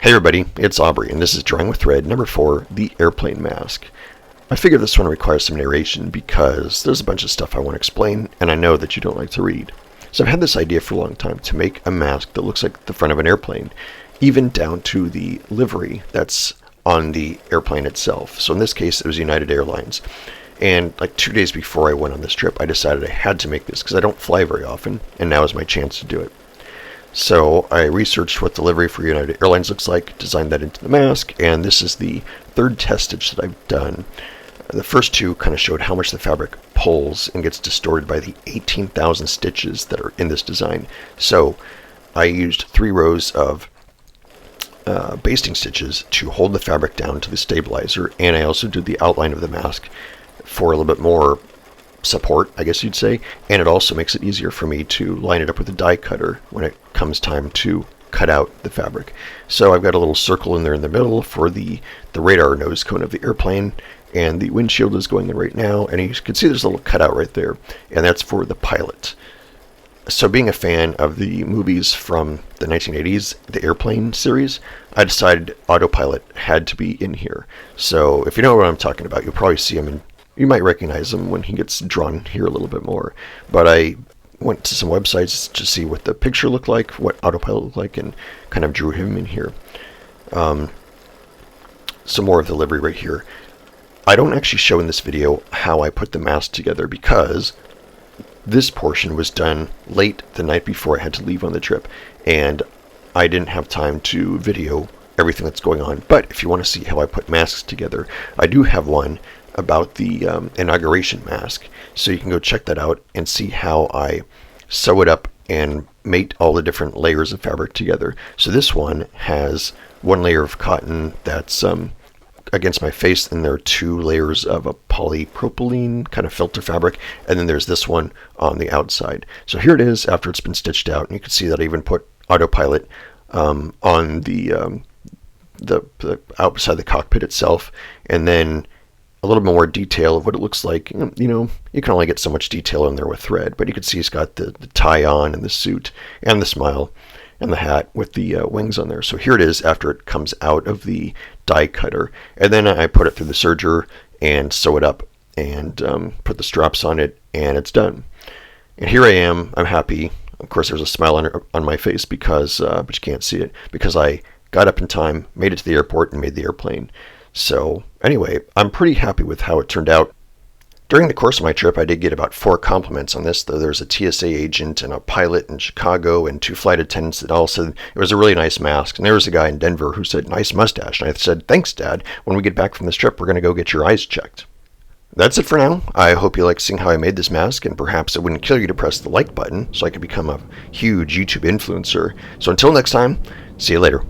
Hey everybody, it's Aubrey, and this is Drawing with Thread number 4, the airplane mask. I figured this one requires some narration because there's a bunch of stuff I want to explain, and I know that you don't like to read. So I've had this idea for a long time to make a mask that looks like the front of an airplane, even down to the livery that's on the airplane itself. So in this case, it was United Airlines. And like 2 days before I went on this trip, I decided I had to make this because I don't fly very often, and now is my chance to do it. So I researched what the livery for United Airlines looks like, designed that into the mask, and this is the third test stitch that I've done. The first two kind of showed how much the fabric pulls and gets distorted by the 18,000 stitches that are in this design. So I used 3 rows of basting stitches to hold the fabric down to the stabilizer, and I also did the outline of the mask for a little bit more support, I guess you'd say, and it also makes it easier for me to line it up with a die cutter when it comes time to cut out the fabric. So I've got a little circle in there in the middle for the radar nose cone of the airplane, and the windshield is going in right now, and you can see there's a little cutout right there, and that's for the pilot. So being a fan of the movies from the 1980s, the Airplane series, I decided autopilot had to be in here. So if you know what I'm talking about, you'll probably see him in. You might recognize him when he gets drawn here a little bit more. But I went to some websites to see what the picture looked like, what autopilot looked like, and kind of drew him in here. Some more of the livery right here. I don't actually show in this video how I put the mask together because this portion was done late the night before I had to leave on the trip, and I didn't have time to video everything that's going on. But if you want to see how I put masks together, I do have one about the inauguration mask, so you can go check that out and see how I sew it up and mate all the different layers of fabric together. So this one has one layer of cotton that's against my face, and there are 2 layers of a polypropylene kind of filter fabric, and then there's this one on the outside. So here it is after it's been stitched out, and you can see that I even put autopilot on the outside the cockpit itself, and then a little more detail of what it looks like. You know, you can only get so much detail in there with thread, but you can see he's got the tie on and the suit and the smile and the hat with the wings on there. So here it is after it comes out of the die cutter, and then I put it through the serger and sew it up and put the straps on it, and it's done. And here I am. I'm happy. Of course, there's a smile on my face because, but you can't see it, because I got up in time, made it to the airport, and made the airplane. So anyway, I'm pretty happy with how it turned out. During the course of my trip, I did get about 4 compliments on this, though. There's a TSA agent and a pilot in Chicago and 2 flight attendants that all said it was a really nice mask. And there was a guy in Denver who said, "Nice mustache." And I said, "Thanks, Dad. When we get back from this trip, we're going to go get your eyes checked." That's it for now. I hope you like seeing how I made this mask, and perhaps it wouldn't kill you to press the like button so I could become a huge YouTube influencer. So until next time, see you later.